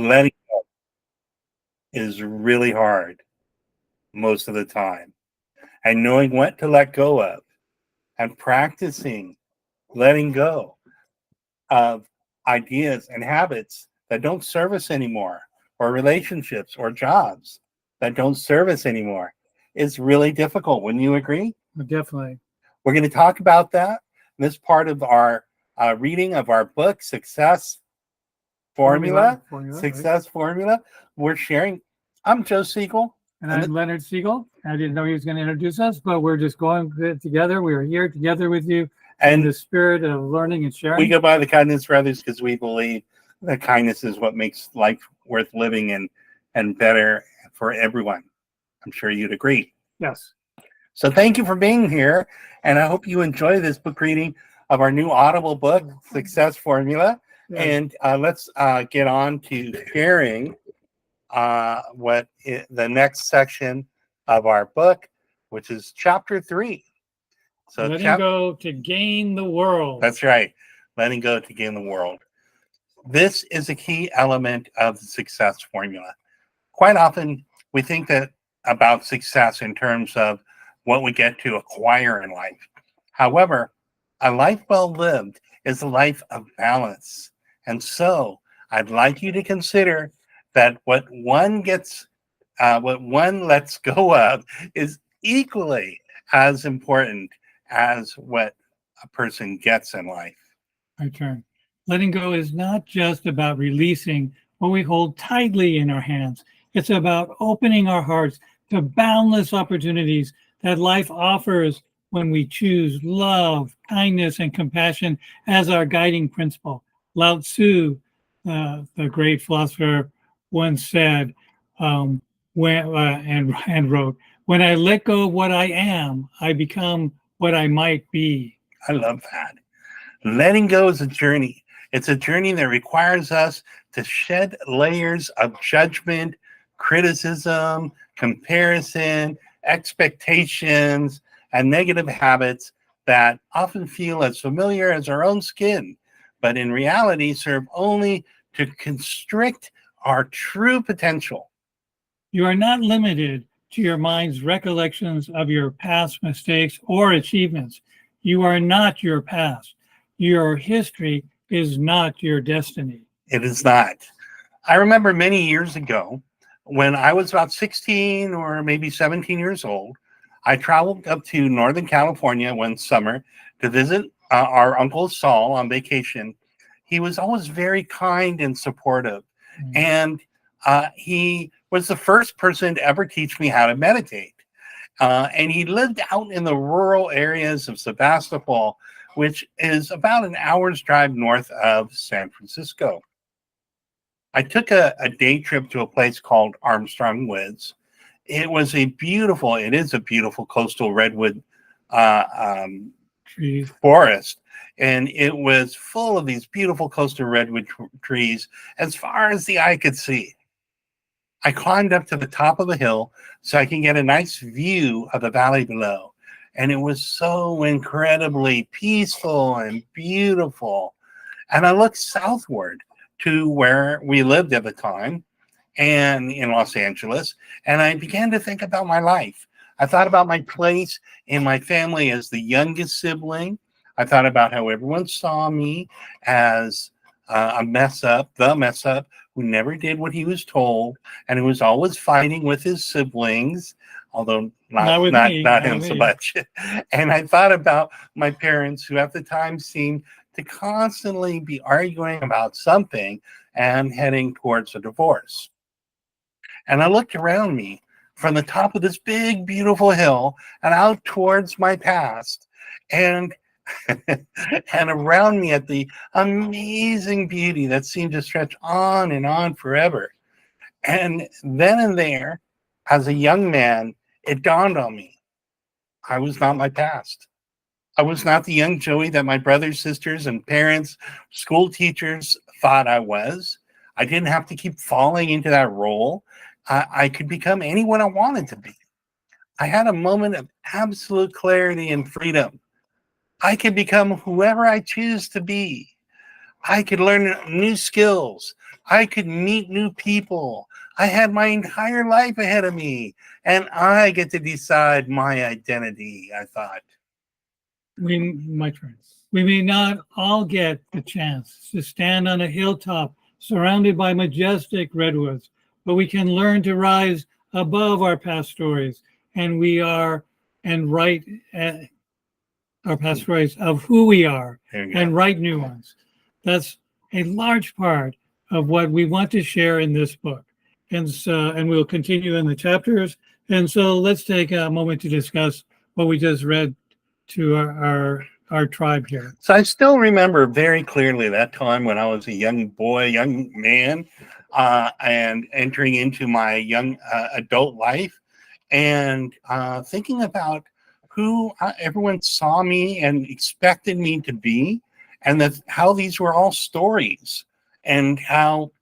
Letting go is really hard most of the time. And knowing what to let go of and practicing letting go of ideas and habits that don't serve us anymore, or relationships or jobs that don't serve us anymore is really difficult. Wouldn't you agree? Definitely. We're going to talk about that in this part of our reading of our book, Formula. Right. Success Formula. We're sharing. I'm Joe Segal. And I'm Leonard Segal. I didn't know he was going to introduce us, but we're just going together. We are here together with you in the spirit of learning and sharing. We go by the kindness for others because we believe that kindness is what makes life worth living and better for everyone. I'm sure you'd agree. Yes. So thank you for being here, and I hope you enjoy this book reading of our new Audible book, Success Formula. Yes. And let's get on to sharing the next section of our book, which is chapter 3. So letting go to gain the world. That's right. Letting go to gain the world. This is a key element of the success formula. Quite often, we think that about success in terms of what we get to acquire in life. However, a life well lived is a life of balance. And so I'd like you to consider that what one lets go of is equally as important as what a person gets in life. My turn. Letting go is not just about releasing what we hold tightly in our hands. It's about opening our hearts to boundless opportunities that life offers when we choose love, kindness, and compassion as our guiding principle. Lao Tzu, the great philosopher, once said, and wrote, "When I let go of what I am, I become what I might be." I love that. Letting go is a journey. It's a journey that requires us to shed layers of judgment, criticism, comparison, expectations, and negative habits that often feel as familiar as our own skin, but in reality serve only to constrict our true potential. You are not limited to your mind's recollections of your past mistakes or achievements. You are not your past. Your history is not your destiny. It is not. I remember many years ago when I was about 16 or maybe 17 years old, I traveled up to Northern California one summer to visit our Uncle Saul on vacation. He was always very kind and supportive. Mm-hmm. And he was the first person to ever teach me how to meditate. And he lived out in the rural areas of Sebastopol, which is about an hour's drive north of San Francisco. I took a day trip to a place called Armstrong Woods. It is a beautiful coastal redwood forest. And it was full of these beautiful coastal redwood trees as far as the eye could see. I climbed up to the top of the hill so I can get a nice view of the valley below. And it was so incredibly peaceful and beautiful. And I looked southward to where we lived at the time and in Los Angeles. And I began to think about my life. I thought about my place in my family as the youngest sibling. I thought about how everyone saw me as the mess up who never did what he was told and who was always fighting with his siblings, although not him so much. And I thought about my parents who at the time seemed to constantly be arguing about something and heading towards a divorce. And I looked around me from the top of this big, beautiful hill and out towards my past and around me at the amazing beauty that seemed to stretch on and on forever. And then and there, as a young man, it dawned on me, I was not my past. I was not the young Joey that my brothers, sisters, and parents, school teachers thought I was. I didn't have to keep falling into that role. I could become anyone I wanted to be. I had a moment of absolute clarity and freedom. I could become whoever I choose to be. I could learn new skills. I could meet new people. I had my entire life ahead of me, and I get to decide my identity, I thought. My turn. We may not all get the chance to stand on a hilltop surrounded by majestic redwoods, but we can learn to rise above our past stories, and we are and write our past stories of who we are and write new ones. That's a large part of what we want to share in this book. And we'll continue in the chapters. And so let's take a moment to discuss what we just read to our tribe here. So I still remember very clearly that time when I was a young boy, young man, and entering into my young adult life, and thinking about who everyone saw me and expected me to be, and that how these were all stories, and how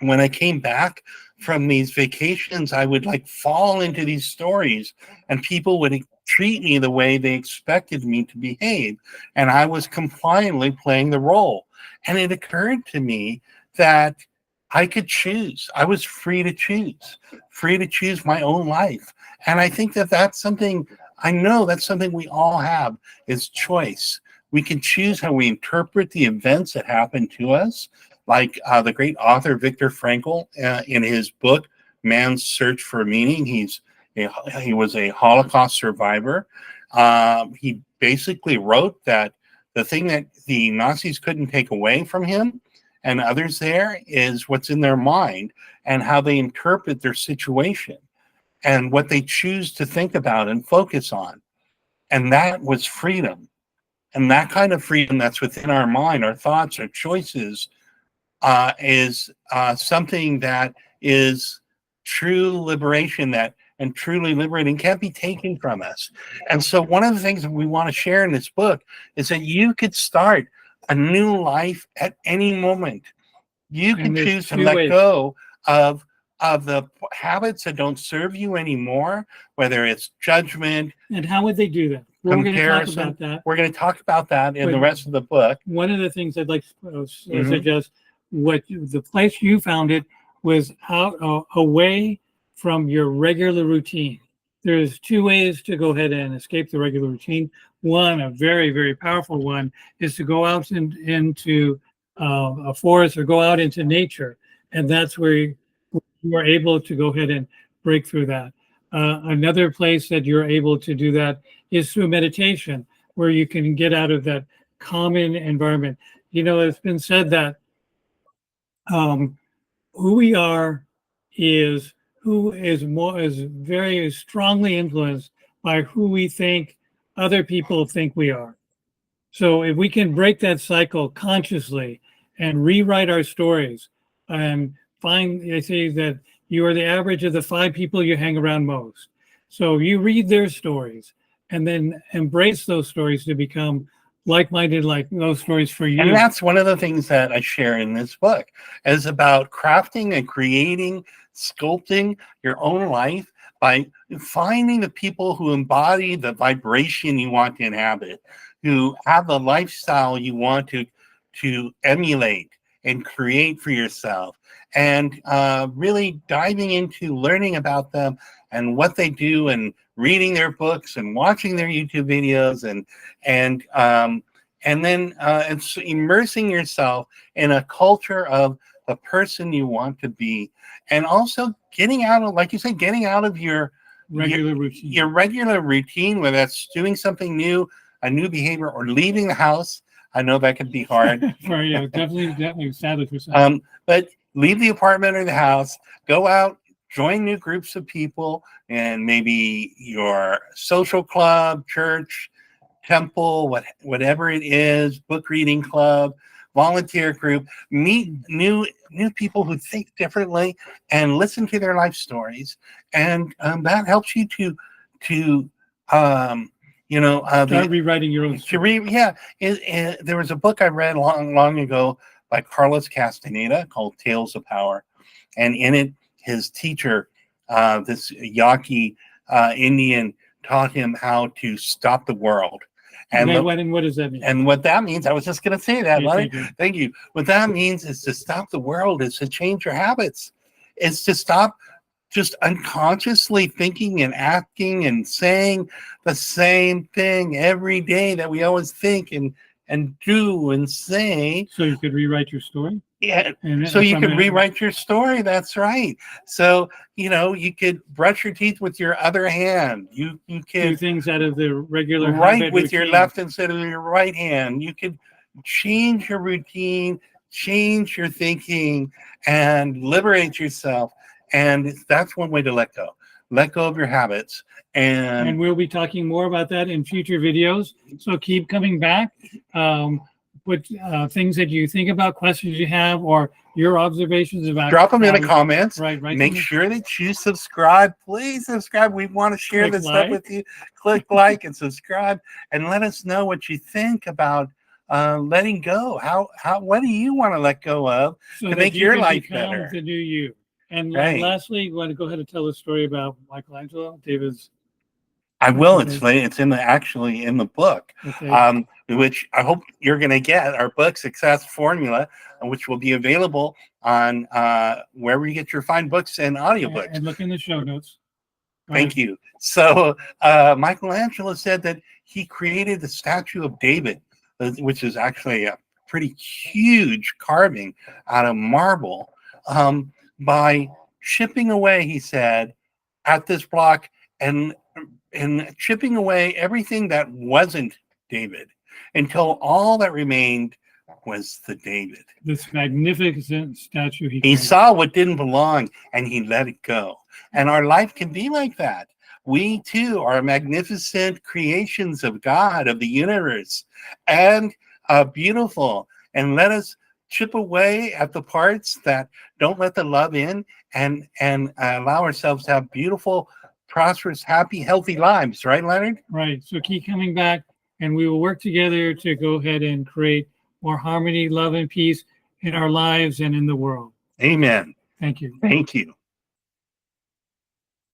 when I came back from these vacations, I would like fall into these stories, and people would treat me the way they expected me to behave, and I was compliantly playing the role. And it occurred to me that I could choose. I was free to choose my own life. And I think that that's something, I know that's something we all have, is choice. We can choose how we interpret the events that happen to us, like the great author Viktor Frankl in his book Man's Search for Meaning. He was a Holocaust survivor. He basically wrote that the thing that the Nazis couldn't take away from him and others there is what's in their mind and how they interpret their situation and what they choose to think about and focus on. And that was freedom. And that kind of freedom that's within our mind, our thoughts, our choices, is something that is true liberation, that and truly liberating, can't be taken from us. And so one of the things that we want to share in this book is that you could start a new life at any moment. You can choose to let go of the habits that don't serve you anymore, whether it's judgment. And how would they do that? We're going to talk about that. We're going to talk about that in the rest of the book. One of the things I'd like to suggest, the place you found it was out away from your regular routine. There's two ways to go ahead and escape the regular routine. One, a very, very powerful one, is to go out into a forest or go out into nature. And that's where you are able to go ahead and break through that. Another place that you're able to do that is through meditation, where you can get out of that common environment. You know, it's been said that who we are is very strongly influenced by who we think other people think we are. So if we can break that cycle consciously and rewrite our stories and they say that you are the average of the 5 people you hang around most. So you read their stories and then embrace those stories to become like-minded, like those stories for you. And that's one of the things that I share in this book, is about crafting and creating, sculpting your own life by finding the people who embody the vibration you want to inhabit, who have the lifestyle you want to emulate and create for yourself, and really diving into learning about them and what they do, and reading their books and watching their YouTube videos, and then immersing yourself in a culture of the person you want to be, and also getting out of, like you said, getting out of your regular routine, whether that's doing something new, a new behavior, or leaving the house. I know that can be hard. Yeah, definitely sad with yourself. But leave the apartment or the house, go out, join new groups of people, and maybe your social club, church, temple, whatever it is, book reading club, volunteer group, meet new people who think differently and listen to their life stories. And that helps you to start rewriting your own story. There was a book I read long ago by Carlos Castaneda called Tales of Power. And in it, his teacher, this Yaqui Indian, taught him how to stop the world. And what does that mean? and what that means, I was just going to say that, Okay, Leonard. Thank you. What that means is to stop the world, is to change your habits. It's to stop just unconsciously thinking and acting and saying the same thing every day that we always think and do and say. So you could rewrite your story? Yeah. And So you from could a- rewrite your story. That's right. So, you could brush your teeth with your other hand. You do could things out of the regular write habit with your routine. left instead of your right hand. You could change your routine, change your thinking, and liberate yourself. And that's one way to let go. Let go of your habits. And we'll be talking more about that in future videos. So keep coming back. Put things that you think about, questions you have, or your observations about. Drop them in the comments. Right. Make sure that you subscribe. Please subscribe. We want to share Click this like. stuff with you. Click like and subscribe, and let us know what you think about letting go. What do you want to let go of so to that make you your can life become better? the new you. And Right. lastly, you want to go ahead and tell a story about Michelangelo, David's. I will. It's actually in the book, Okay. which I hope you're going to get. Our book, Success Formula, which will be available on wherever you get your fine books and audiobooks. And look in the show notes. Thank you. So Michelangelo said that he created the statue of David, which is actually a pretty huge carving out of marble, by chipping away, he said, at this block and chipping away everything that wasn't David until all that remained was the David. This magnificent statue he He created. saw what didn't belong and he let it go. And our life can be like that. We too are magnificent creations of God, of the universe, and beautiful. And let us chip away at the parts that don't let the love in, and allow ourselves to have beautiful, prosperous, happy, healthy lives. Right, Leonard? Right. So keep coming back, and we will work together to go ahead and create more harmony, love, and peace in our lives and in the world. Amen. Thank you. Thank you.